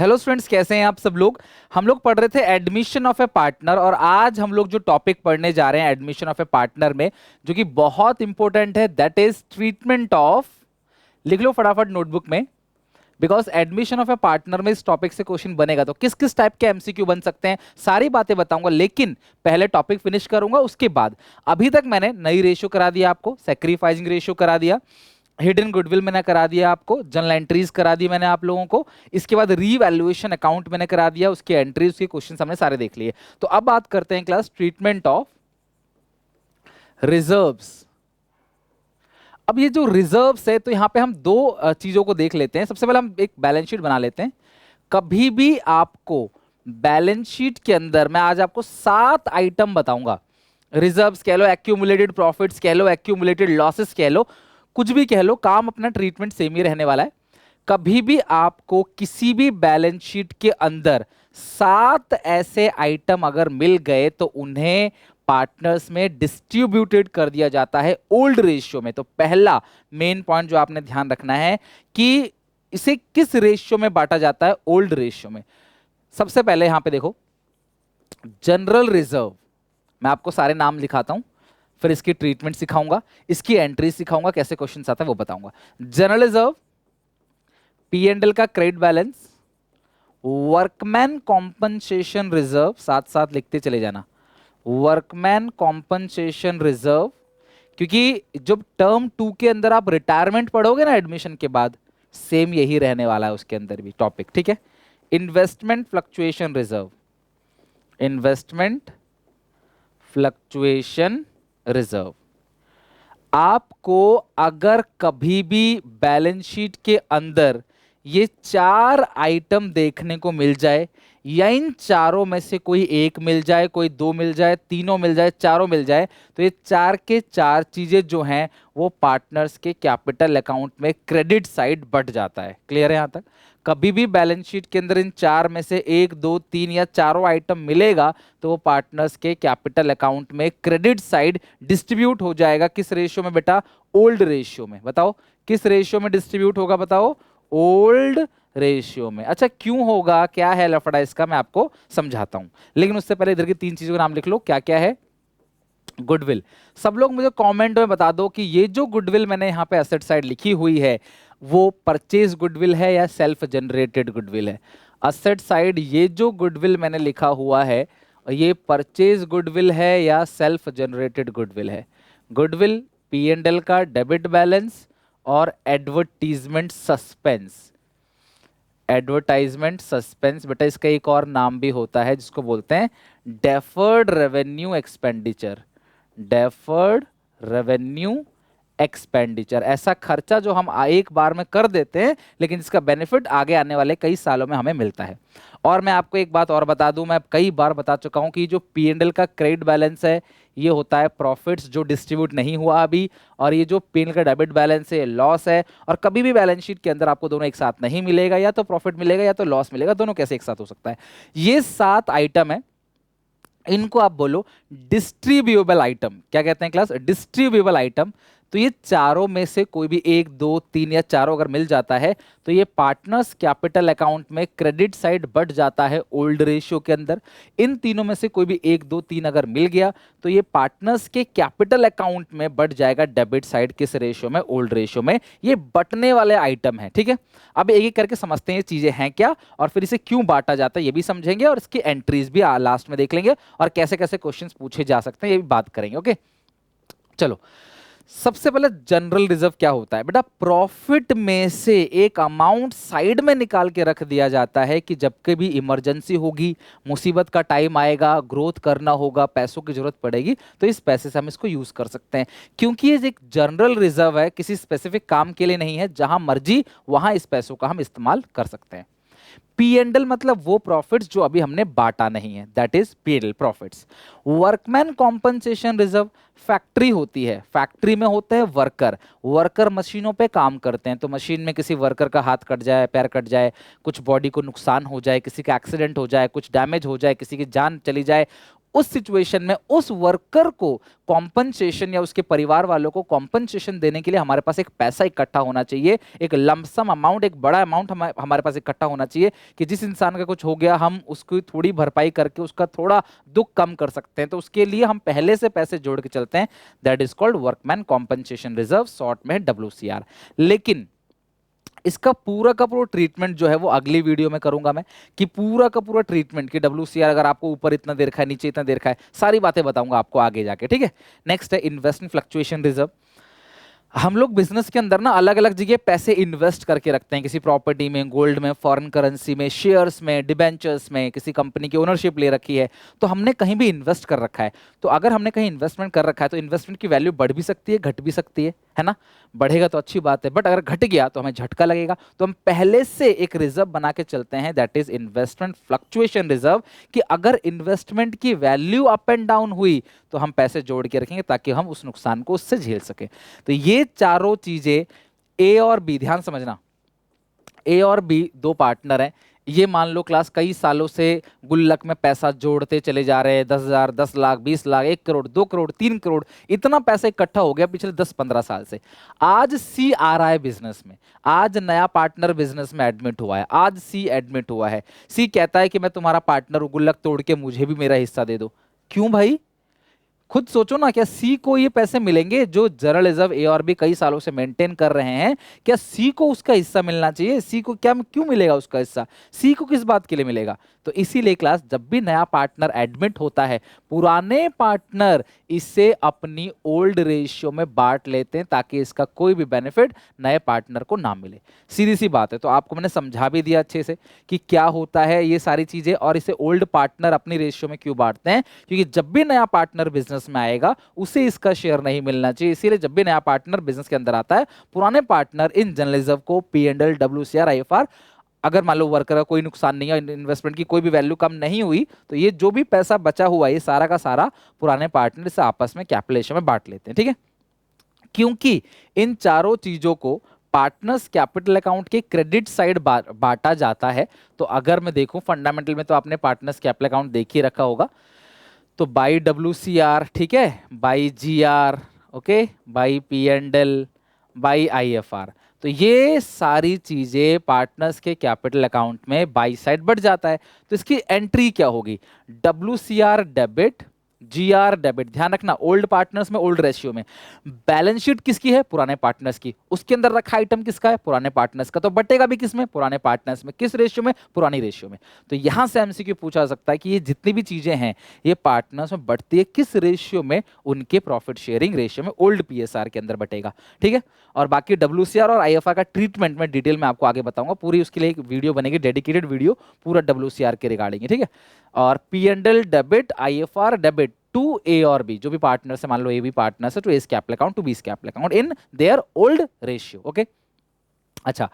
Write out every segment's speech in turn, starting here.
Hello students, कैसे हैं आप सब लोग। हम लोग पढ़ रहे थे एडमिशन ऑफ ए पार्टनर और आज हम लोग जो टॉपिक पढ़ने जा रहे हैं एडमिशन ऑफ ए पार्टनर में, जो कि बहुत इंपॉर्टेंट है, दैट इज ट्रीटमेंट ऑफ। लिख लो फटाफट नोटबुक में, because admission of A partner में इस टॉपिक से क्वेश्चन बनेगा। तो किस किस टाइप के एमसीक्यू बन सकते हैं सारी बातें बताऊंगा, लेकिन पहले टॉपिक फिनिश करूंगा उसके बाद। अभी तक मैंने नई रेशियो करा दिया आपको, सैक्रिफाइसिंग रेशियो करा दिया, हिडन गुडविल मैंने करा दिया आपको, जर्नल एंट्रीज करा दी मैंने आप लोगों को, इसके बाद रीवैल्यूएशन अकाउंट मैंने करा दिया, उसके एंट्रीज उसके क्वेश्चन हमने सारे देख लिए। तो अब बात करते हैं क्लास ट्रीटमेंट ऑफ रिजर्व्स। अब ये जो रिजर्व्स है, तो यहां पे हम दो चीजों को देख लेते हैं। सबसे पहले हम एक बैलेंस शीट बना लेते हैं। कभी भी आपको बैलेंस शीट के अंदर मैं आज आपको 7 आइटम बताऊंगा। रिजर्व्स कह लो, एक्यूमुलेटेड प्रॉफिट्स कह लो, एक्यूमुलेटेड लॉसेस कह लो, कुछ भी कह लो, काम अपना ट्रीटमेंट सेम ही रहने वाला है। कभी भी आपको किसी भी बैलेंस शीट के अंदर 7 ऐसे आइटम अगर मिल गए तो उन्हें पार्टनर्स में डिस्ट्रीब्यूटेड कर दिया जाता है ओल्ड रेशियो में। तो पहला मेन पॉइंट जो आपने ध्यान रखना है कि इसे किस रेशियो में बांटा जाता है, ओल्ड रेशियो में। सबसे पहले यहां पे देखो, जनरल रिजर्व, मैं आपको सारे नाम लिखाता हूं, फिर इसकी ट्रीटमेंट सिखाऊंगा, इसकी एंट्री सिखाऊंगा, कैसे क्वेश्चन आता है वो बताऊंगा। General reserve, P and L का credit balance, workman compensation reserve, साथ साथ लिखते चले जाना, वर्कमैन कॉम्पनसेशन रिजर्व, क्योंकि जब टर्म 2 के अंदर आप रिटायरमेंट पढ़ोगे ना एडमिशन के बाद, सेम यही रहने वाला है उसके अंदर भी टॉपिक, ठीक है। Investment fluctuation reserve, investment fluctuation reserve. आपको अगर कभी भी बैलेंस शीट के अंदर ये 4 आइटम देखने को मिल जाए, या इन चारों में से कोई एक मिल जाए, कोई 2 मिल जाए, तीनों मिल जाए, चारों मिल जाए, तो ये 4 के 4 चीजें जो हैं वो पार्टनर्स के कैपिटल अकाउंट में क्रेडिट साइड बढ़ जाता है। क्लियर है यहां तक। कभी भी बैलेंस शीट के अंदर इन 4 में से 1, 2, 3 या चारों आइटम मिलेगा तो वो पार्टनर्स के कैपिटल अकाउंट में क्रेडिट साइड डिस्ट्रीब्यूट हो जाएगा। किस रेशियो में बेटा? ओल्ड रेशियो में। बताओ किस रेशियो में डिस्ट्रीब्यूट होगा, बताओ। ओल्ड रेशियो में। अच्छा, क्यों होगा, क्या है लफड़ा इसका, मैं आपको समझाता हूं, लेकिन उससे पहले इधर की 3 चीजों के नाम लिख लो। क्या क्या है? गुडविल। सब लोग मुझे कमेंट में बता दो कि ये जो गुडविल मैंने यहां पे एसेट साइड लिखी हुई है वो परचेज गुडविल है या सेल्फ जनरेटेड गुडविल है। असेट साइड ये जो गुडविल मैंने लिखा हुआ है, ये परचेज गुडविल है या सेल्फ जनरेटेड गुडविल है। गुडविल पी एंड एल का डेबिट बैलेंस और एडवर्टीजमेंट सस्पेंस। एडवर्टाइजमेंट सस्पेंस बेटा, इसका एक और नाम भी होता है जिसको बोलते हैं deferred revenue expenditure. Deferred revenue expenditure, ऐसा खर्चा जो हम एक बार में कर देते हैं लेकिन इसका बेनिफिट आगे आने वाले कई सालों में हमें मिलता है। और मैं आपको एक बात और बता दूं, मैं कई बार बता चुका हूं कि जो पी एंड एल का क्रेडिट बैलेंस है ये होता है प्रॉफिट्स जो डिस्ट्रीब्यूट नहीं हुआ अभी, और ये जो पी एंड एल का डेबिट बैलेंस है लॉस है। और कभी भी बैलेंस शीट के अंदर आपको दोनों एक साथ नहीं मिलेगा, या तो प्रॉफिट मिलेगा या तो लॉस मिलेगा, दोनों कैसे एक साथ हो सकता है। ये 7 आइटम है, इनको आप बोलो डिस्ट्रीब्यूएबल आइटम। क्या कहते हैं क्लास? डिस्ट्रीब्यूएबल आइटम। तो ये चारों में से कोई भी 1, 2, 3 या चारों अगर मिल जाता है तो ये पार्टनर्स कैपिटल अकाउंट में क्रेडिट साइड बढ़ जाता है ओल्ड रेशियो के अंदर। इन तीनों में से कोई भी 1, 2, 3 अगर मिल गया तो ये पार्टनर्स के कैपिटल अकाउंट में बढ़ जाएगा डेबिट साइड। किस रेशियो में? ओल्ड रेशियो में। ये बटने वाले आइटम है, ठीक है। अब एक एक करके समझते हैं ये चीजें हैं क्या और फिर इसे क्यों बांटा जाता है ये भी समझेंगे, और इसकी एंट्रीज भी लास्ट में देख लेंगे, और कैसे कैसे क्वेश्चंस पूछे जा सकते हैं ये भी बात करेंगे। ओके, चलो। सबसे पहले जनरल रिजर्व क्या होता है बेटा? प्रॉफिट में से एक अमाउंट साइड में निकाल के रख दिया जाता है कि जब कभी इमरजेंसी होगी, मुसीबत का टाइम आएगा, ग्रोथ करना होगा, पैसों की जरूरत पड़ेगी, तो इस पैसे से हम इसको यूज कर सकते हैं। क्योंकि ये एक जनरल रिजर्व है, किसी स्पेसिफिक काम के लिए नहीं है, जहां मर्जी वहां इस पैसों का हम इस्तेमाल कर सकते हैं। पी एंड एल मतलब वो प्रॉफिट्स जो अभी हमने बांटा नहीं है, that is P and L profits. Workman compensation reserve, factory होती है, फैक्ट्री में होते हैं वर्कर, वर्कर मशीनों पे काम करते हैं, तो मशीन में किसी वर्कर का हाथ कट जाए, पैर कट जाए, कुछ बॉडी को नुकसान हो जाए, किसी का एक्सीडेंट हो जाए, कुछ डैमेज हो जाए, किसी की जान चली जाए, उस सिचुएशन में उस वर्कर को कॉम्पनसेशन या उसके परिवार वालों को कॉम्पनसेशन देने के लिए हमारे पास एक पैसा इकट्ठा होना चाहिए, एक लमसम अमाउंट, एक बड़ा अमाउंट हमारे पास इकट्ठा होना चाहिए कि जिस इंसान का कुछ हो गया हम उसकी थोड़ी भरपाई करके उसका थोड़ा दुख कम कर सकते हैं। तो उसके लिए हम पहले से पैसे जोड़ के चलते हैं, that is called workman compensation reserve, short में WCR। लेकिन इसका पूरा का पूरा ट्रीटमेंट जो है वो अगली वीडियो में करूंगा मैं, कि पूरा का पूरा ट्रीटमेंट कि WCR अगर आपको ऊपर इतना दे रखा है, नीचे इतना दे रखा है, सारी बातें बताऊंगा आपको आगे जाके, ठीक है। नेक्स्ट है इन्वेस्टमेंट फ्लक्चुएशन रिजर्व। हम लोग बिजनेस के अंदर ना अलग अलग जगह पैसे इन्वेस्ट करके रखते हैं, किसी प्रॉपर्टी में, गोल्ड में, फॉरेन करेंसी में, शेयर्स में, डिबेंचर्स में, किसी कंपनी की ओनरशिप ले रखी है, तो हमने कहीं भी इन्वेस्ट कर रखा है। तो अगर हमने कहीं इन्वेस्टमेंट कर रखा है तो इन्वेस्टमेंट की वैल्यू बढ़ भी सकती है, घट भी सकती है ना। बढ़ेगा तो अच्छी बात है, बट अगर घट गया तो हमें झटका लगेगा। तो हम पहले से एक रिजर्व बना के चलते हैं, that is investment fluctuation reserve, कि अगर इन्वेस्टमेंट की वैल्यू अप एंड डाउन हुई तो हम पैसे जोड़ के रखेंगे ताकि हम उस नुकसान को उससे झेल सकें। तो ये चारों चीजें ए और बी, ध्यान समझना, ए और बी दो पार्टनर हैं। ये मान लो क्लास कई सालों से गुल्लक में पैसा जोड़ते चले जा रहे हैं, 10,000, 10 लाख, 20 लाख, 1 करोड़, 2 करोड़, 3 करोड़, इतना पैसा इकट्ठा हो गया पिछले 10-15 साल से। आज सी आ रहा है बिजनेस में, आज नया पार्टनर बिजनेस में एडमिट हुआ है, आज सी एडमिट हुआ है। सी कहता है कि मैं तुम्हारा पार्टनर हूं, गुल्लक तोड़ के मुझे भी मेरा हिस्सा दे दो। क्यों भाई? खुद सोचो ना, क्या सी को ये पैसे मिलेंगे जो जनरल रिजर्व ए और बी कई सालों से मेंटेन कर रहे हैं? क्या सी को उसका हिस्सा मिलना चाहिए? सी को क्या, क्यों मिलेगा उसका हिस्सा? सी को किस बात के लिए मिलेगा? तो इसीलिए क्लास जब भी नया पार्टनर एडमिट होता है, पुराने पार्टनर इसे अपनी ओल्ड रेशियो में बांट लेते हैं ताकि इसका कोई भी बेनिफिट नए पार्टनर को ना मिले। सीधी सी बात है। तो आपको मैंने समझा भी दिया अच्छे से कि क्या होता है ये सारी चीजें, और इसे ओल्ड पार्टनर अपनी रेशियो में क्यों बांटते हैं, क्योंकि जब भी नया पार्टनर बिजनेस में आएगा उसे इसका शेयर नहीं मिलना चाहिए। इसीलिए जब भी नया पार्टनर बिजनेस के अंदर आता है, पुराने पार्टनर इन जनरल रिजर्व को P&L, WCR, IFR, अगर मान लो वर्कर का कोई नुकसान नहीं है, इन्वेस्टमेंट की कोई भी वैल्यू कम नहीं हुई, तो ये जो भी पैसा बचा हुआ है ये सारा का सारा पुराने पार्टनर से आपस में कैपिटलेशन में बांट लेते हैं, ठीक है। क्योंकि इन चारों चीजों को पार्टनर्स कैपिटल अकाउंट के क्रेडिट साइड बांटा जाता है। तो अगर मैं देखूं फंडामेंटल में, तो आपने पार्टनर्स कैपिटल अकाउंट देख ही रखा होगा। तो बाई WCR, ठीक है, by GR, okay, by P&L, by IFR। तो ये सारी चीजें पार्टनर्स के कैपिटल अकाउंट में बाई साइड बढ़ जाता है। तो इसकी एंट्री क्या होगी? WCR debit, GR debit. ध्यान रखना, ओल्ड पार्टनर्स में, ओल्ड रेशियो में। बैलेंस शीट किसकी है? पुराने पार्टनर्स की। उसके अंदर रखा आइटम किसका है? पुराने पार्टनर्स का। तो बटेगा भी किस में? पुराने पार्टनर्स में। किस रेशियो में? पुरानी रेशियो में। तो यहां से MCQ पूछा सकता है कि ये जितनी भी चीजें हैं ये पार्टनर्स में बढ़ती है किस रेशियो में? उनके प्रॉफिट शेयरिंग रेशियो में, ओल्ड PSR के अंदर बटेगा, ठीक है। और बाकी WCR और IFR का ट्रीटमेंट में डिटेल में आपको आगे बताऊंगा, पूरी उसके लिए एक वीडियो बनेगी, डेडिकेटेड वीडियो पूरा WCR के रिगार्डिंग, ठीक है। और P&L debit, IFR debit to A और बी, जो भी पार्टनर्स है, मान लो ए बी पार्टनर्स है, to A's capital account, to B's capital account in their old ratio, okay. अच्छा,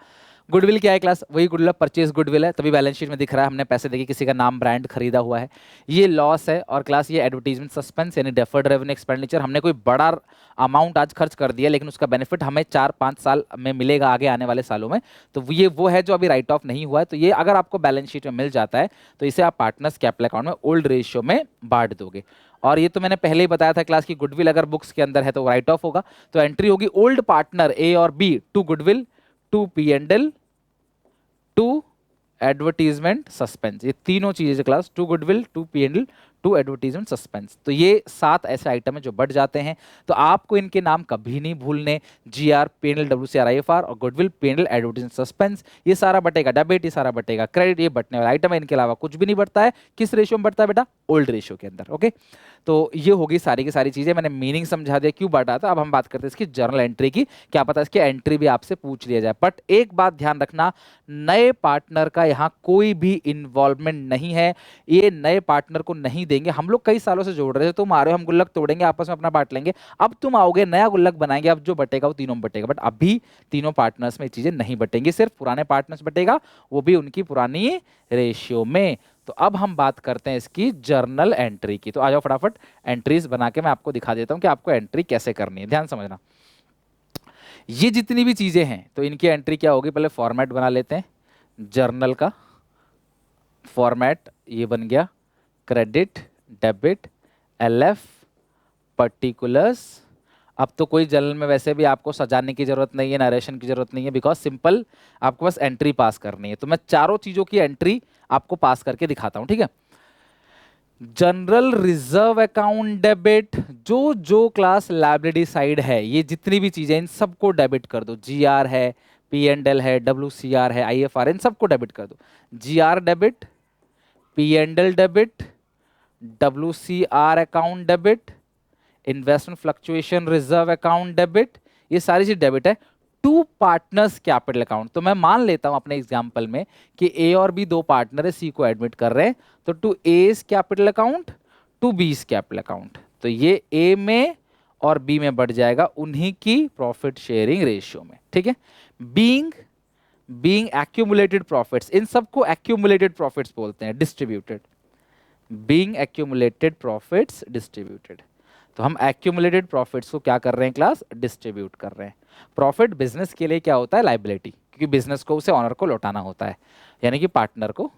गुडविल क्या है क्लास? वही गुडविल, परचेज गुडविल है, तभी बैलेंस शीट में दिख रहा है हमने पैसे देके किसी का नाम, ब्रांड खरीदा हुआ है। ये लॉस है। और क्लास ये एडवर्टीजमेंट सस्पेंस यानी डेफर्ड रेवेन्यू एक्सपेंडिचर, हमने कोई बड़ा अमाउंट आज खर्च कर दिया लेकिन उसका बेनिफिट हमें 4-5 साल में मिलेगा आगे आने वाले सालों में। तो ये वो है जो अभी राइट ऑफ नहीं हुआ है। तो ये अगर आपको बैलेंस शीट में मिल जाता है तो इसे आप पार्टनर्स कैपिटल अकाउंट में ओल्ड रेशियो में बांट दोगे। और ये तो मैंने पहले ही बताया था क्लास की गुडविल अगर बुक्स के अंदर है तो राइट ऑफ होगा। तो एंट्री होगी ओल्ड पार्टनर ए और B to goodwill, to P&L, to advertisement suspense. ये तीनों चीजें class, to goodwill, to P&L, to advertisement suspense. तो ये 7 ऐसे आइटम है जो बढ़ जाते हैं। तो आपको इनके नाम कभी नहीं भूलने, GR, P&L, WCR, IFR, और गुडविल, P&L, एडवर्टीजमेंट सस्पेंस। ये सारा बटेगा डेबिट, ये सारा बटेगा क्रेडिट, ये बटने वाला आइटम है। इनके अलावा कुछ भी नहीं बढ़ता है। किस रेशियो में बढ़ता है बेटा? ओल्ड रेशियो के अंदर, ओके। तो ये होगी सारी की सारी चीजें, मैंने मीनिंग समझा दिया क्यों बांटा था। अब हम बात करते हैं इसकी जर्नल एंट्री की। क्या पता इसकी एंट्री भी आपसे पूछ लिया जाए। बट एक बात ध्यान रखना, नए पार्टनर का यहाँ कोई भी इन्वॉल्वमेंट नहीं है। ये नए पार्टनर को नहीं देंगे। हम लोग कई सालों से जोड़ रहे थे, तुम आ रहे हो, हम गुल्लक तोड़ेंगे, आपस में अपना बांट लेंगे। अब तुम आओगे, नया गुल्लक बनाएंगे, अब जो बटेगा वो तीनों में बटेगा। बट अभी तीनों पार्टनर्स में ये चीजें नहीं बटेंगी, सिर्फ पुराने पार्टनर्स बटेगा, वो भी उनकी पुरानी रेशियो में। तो अब हम बात करते हैं इसकी जर्नल एंट्री की। तो आ जाओ फटाफट, एंट्रीज बना के मैं आपको दिखा देता हूं कि आपको एंट्री कैसे करनी है। ध्यान समझना, ये जितनी भी चीजें हैं तो इनकी एंट्री क्या होगी? पहले फॉर्मेट बना लेते हैं जर्नल का। फॉर्मेट ये बन गया क्रेडिट डेबिट LF पर्टिकुलर्स। अब तो कोई जर्नल में वैसे भी आपको सजाने की जरूरत नहीं है, नरेशन की जरूरत नहीं है, बिकॉज सिंपल आपको बस एंट्री पास करनी है। तो मैं चारों चीजों की एंट्री आपको पास करके दिखाता हूं, ठीक है। जनरल रिजर्व अकाउंट डेबिट, जो जो क्लास लाइबिलिटी साइड है, ये जितनी भी चीजें इन सबको डेबिट कर दो। GR है, P&L है, WCR है, IFR, इन सबको डेबिट कर दो। GR debit, P&L debit, WCR account debit, investment fluctuation reserve account debit, ये सारी चीज डेबिट है। टू पार्टनर्स कैपिटल अकाउंट, तो मैं मान लेता हूं अपने एग्जांपल में कि A और B दो पार्टनर है, C को एडमिट कर रहे हैं, तो to A's capital account, to B's capital account, तो ये A में और B में बढ़ जाएगा उन्हीं की प्रॉफिट शेयरिंग रेशियो में, ठीक है। बीइंग एक्यूमुलेटेड प्रॉफिट्स, इन सबको एक्यूमुलेटेड प्रॉफिट्स बोलते हैं, distributed. Being accumulated profits distributed, तो हम एक्यूमुलेटेड प्रॉफिट्स को क्या कर रहे हैं क्लास, डिस्ट्रीब्यूट कर रहे हैं। प्रॉफिट बिजनेस के लिए क्या होता है, लाइबिलिटी, क्योंकि बिजनेस को उसे ऑनर को लौटाना होता है, यानी कि पार्टनर को।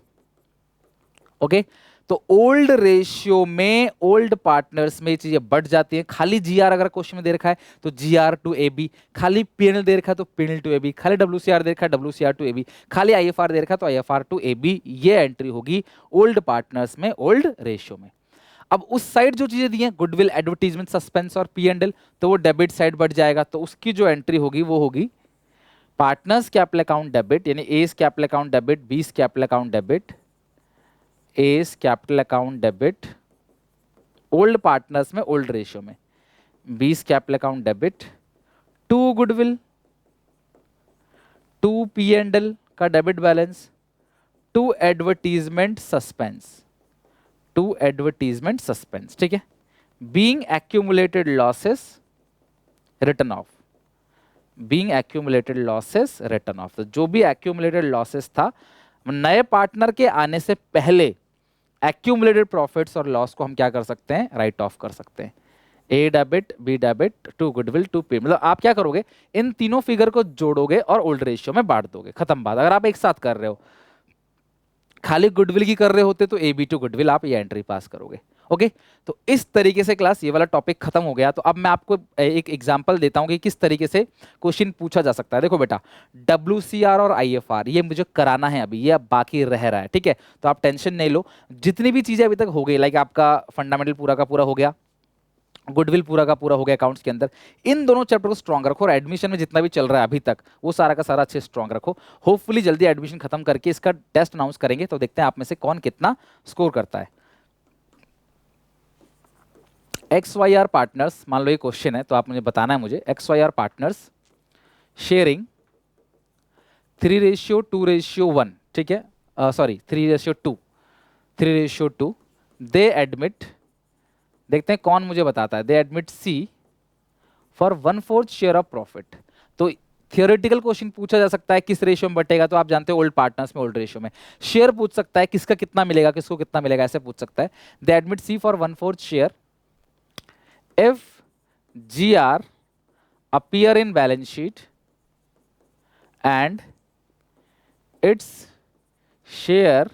ओके, तो ओल्ड रेशियो में ओल्ड पार्टनर्स में ये चीजें बढ़ जाती हैं। खाली GR अगर क्वेश्चन में दे रखा है तो GR टू AB, खाली P&L दे रखा है तो P&L टू AB, खाली WCR दे रखा है WCR टू AB, खाली IFR दे रखा है तो IFR टू AB, ये एंट्री होगी ओल्ड पार्टनर्स में ओल्ड रेशियो में। अब उस साइड जो चीजें दी हैं, गुडविल, एडवर्टीजमेंट, सस्पेंस और P&L, तो वो डेबिट साइड बढ़ जाएगा, तो उसकी जो एंट्री होगी वो होगी पार्टनर्स कैपिटल अकाउंट डेबिट, यानी A's capital account debit, B's capital account debit, A's capital account debit old partners में ओल्ड रेशियो में, B's capital account debit to goodwill, to P&L का debit balance, to advertisement suspense, to advertisement suspense, ठीक है। Being accumulated losses written off, being accumulated losses written off, तो जो भी accumulated losses था नए पार्टनर के आने से पहले, एक्यूमुलेटेड प्रॉफिट्स और लॉस को हम क्या कर सकते हैं, राइट ऑफ कर सकते हैं। A debit, B debit, to goodwill, to P, मतलब आप क्या करोगे, इन तीनों फिगर को जोड़ोगे और ओल्ड रेशियो में बांट दोगे, खत्म बात। अगर आप एक साथ कर रहे हो, खाली गुडविल की कर रहे होते तो AB टू गुडविल आप ये एंट्री पास करोगे। ओके, तो इस तरीके से क्लास ये वाला टॉपिक खत्म हो गया। तो अब मैं आपको एक एग्जांपल देता हूं कि किस तरीके से क्वेश्चन पूछा जा सकता है। देखो बेटा, WCR और IFR ये मुझे कराना है अभी, ये अब बाकी रह रहा है, ठीक है। तो आप टेंशन नहीं लो, जितनी भी चीजें अभी तक हो गई, लाइक आपका फंडामेंटल पूरा का पूरा हो गया, गुडविल पूरा का पूरा हो गया अकाउंट्स के अंदर, इन दोनों चैप्टर को स्ट्रॉन्ग रखो और एडमिशन में जितना भी चल रहा है अभी तक वो सारा का सारा अच्छे स्ट्रॉन्ग रखो। होपफुली जल्दी एडमिशन खत्म करके इसका टेस्ट अनाउंस करेंगे, तो देखते हैं आप में से कौन कितना स्कोर करता है। XYR पार्टनर्स, मान लो ये क्वेश्चन है तो आप मुझे बताना है, मुझे XYR पार्टनर्स शेयरिंग 3:2:1, ठीक है, सॉरी 3:2, 3:2, दे एडमिट, देखते हैं कौन मुझे बताता है, दे admit C for 1/4 share of profit. तो थियोरेटिकल क्वेश्चन पूछा जा सकता है किस रेशियो में बटेगा, तो आप जानते हो ओल्ड पार्टनर्स में ओल्ड रेशियो में। शेयर पूछ सकता है किसका कितना मिलेगा, किसको कितना मिलेगा, ऐसे पूछ सकता है। दे admit C for 1/4 share if GR appear in balance sheet and its share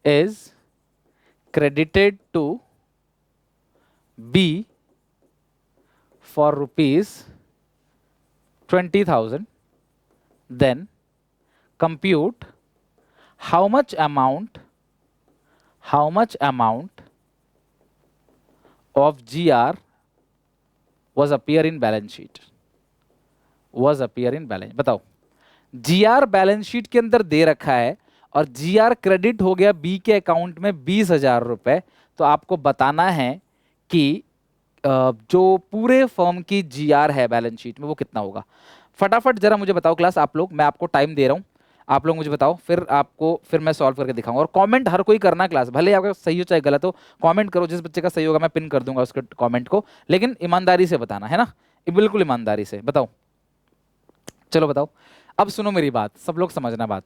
is credited to B for rupees 20,000, then compute how much amount of GR was appear in balance sheet, was appear in balance, बताओ GR balance sheet के अंदर दे रखा है और GR credit हो गया B के account में 20,000 रुपए, तो आपको बताना है कि जो पूरे फर्म की GR है बैलेंस शीट में वो कितना होगा। फटाफट जरा मुझे बताओ क्लास आप लोग, मैं आपको टाइम दे रहा हूं, आप लोग मुझे बताओ, फिर मैं सॉल्व करके दिखाऊंगा। और कमेंट हर कोई करना क्लास, भले आपका सही हो चाहे गलत हो, कमेंट करो, जिस बच्चे का सही होगा मैं पिन कर दूंगा उसके कमेंट को, लेकिन ईमानदारी से बताना है ना, बिल्कुल ईमानदारी से बताओ। चलो बताओ, अब सुनो मेरी बात, सब लोग समझना बात।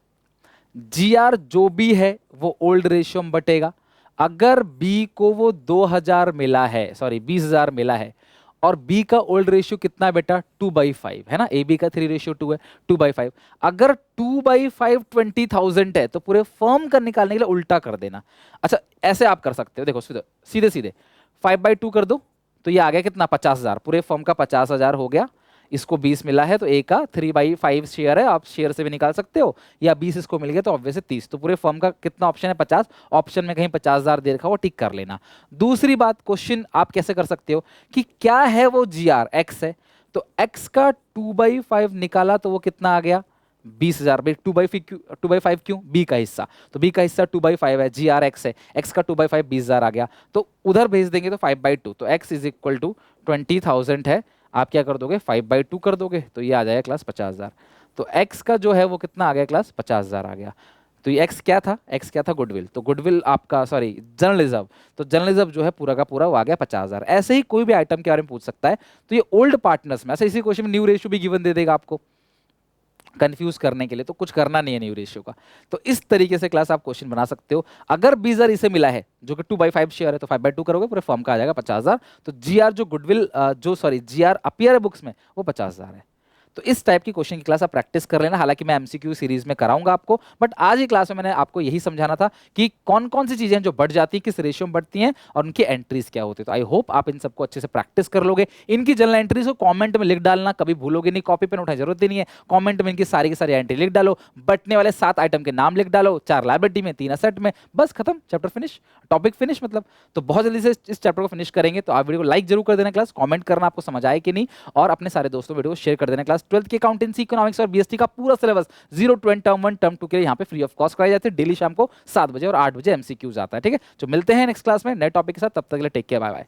GR जो भी है वो ओल्ड रेशियो में बटेगा। अगर B को वो 2,000 मिला है, सॉरी 20,000 मिला है, और बी का ओल्ड रेशियो कितना है बेटा 2/5 है ना, ए बी का 3:2 है 2/5। अगर 2/5 20,000 है तो पूरे फर्म का निकालने के लिए उल्टा कर देना। अच्छा ऐसे आप कर सकते हो, देखो सीधे सीधे सीधे 5/2 कर दो तो ये आ गया कितना 50,000, पूरे फर्म का 50,000 हो गया। इसको 20 मिला है तो ए का 3/5 शेयर है, आप शेयर से भी निकाल सकते हो, या 20 इसको मिल गया तो ऑब्वियस 30। तो पूरे फर्म का कितना ऑप्शन है 50, ऑप्शन में कहीं 50,000 दे रखा हो टिक कर लेना। दूसरी बात क्वेश्चन आप कैसे कर सकते हो कि क्या है वो जी आर एक्स है, तो एक्स का 2/5 निकाला तो वो कितना आ गया 20,000। भाई 2/5 क्यों, बी का हिस्सा, तो बी का हिस्सा 2/5 है, जी आर एक्स है, एक्स का 2/5 20,000 आ गया, तो उधर भेज देंगे तो 5/2, तो एक्स इज इक्वल टू 20,000 है। आप क्या कर दोगे 5/2 कर दोगे तो ये आ जाएगा क्लास 50,000। तो x का जो है वो कितना आ गया क्लास 50,000 आ गया। तो ये x क्या था, x क्या था गुडविल, तो गुडविल आपका सॉरी जनरल रिजर्व, तो जनरल रिजर्व जो है पूरा का पूरा वो आ गया 50,000। ऐसे ही कोई भी आइटम के बारे में पूछ सकता है। तो ये ओल्ड पार्टनर्स में, ऐसे इसी क्वेश्चन में न्यू रेशियो भी गिवन दे देगा आपको कंफ्यूज करने के लिए, तो कुछ करना नहीं है न्यू रेशियो का। तो इस तरीके से क्लास आप क्वेश्चन बना सकते हो। अगर बीजर इसे मिला है जो कि 2/5 शेयर है तो 5/2 करोगे, पूरे फॉर्म का आ जाएगा 50,000। तो जीआर जो गुडविल जो सॉरी जीआर अपीयर है बुक्स में वो 50,000 है। तो इस टाइप की क्वेश्चन की क्लास आप प्रैक्टिस कर लेना। हालांकि मैं एमसीक्यू सीरीज में कराऊंगा आपको, बट आज की क्लास में मैंने आपको यही समझाना था कि कौन कौन सी चीजें जो बढ़ जाती हैं, किस रेशियो में बढ़ती हैं और उनकी एंट्रीज क्या होती है। तो आई होप आप इन सबको अच्छे से प्रैक्टिस कर लोगे। इनकी जनरल एंट्रीज को कमेंट में लिख डालना, कभी भूलोगे नहीं, कॉपी पेन उठाने जरूरत ही नहीं है। कमेंट में इनकी सारी की सारी एंट्री लिख डालो, बटने वाले 7 आइटम के नाम लिख डालो, 4 लाइब्रेरी में 3 असेट में, बस खत्म, चैप्टर फिनिश, टॉपिक फिनिश मतलब। तो बहुत जल्दी से इस चैप्टर को फिनिश करेंगे। तो आप वीडियो को लाइक जरूर कर देना, क्लास कमेंट करना आपको समझ आए कि नहीं, और अपने सारे दोस्तों वीडियो को शेयर कर देना। क्लास 12th की अकाउंटेंसी, इकोनॉमिक्स और बीएसटी का पूरा सिलेबस 0 टू टर्म 1 टर्म 2 के लिए यहाँ पे फ्री ऑफ कॉस्ट कराई जाती है। डेली शाम को 7 बजे और 8 बजे एमसीक्यूज आता है। ठीक है, तो मिलते हैं नेक्स्ट क्लास में नए टॉपिक के साथ, तब तक के लिए टेक केयर, बाय बाय।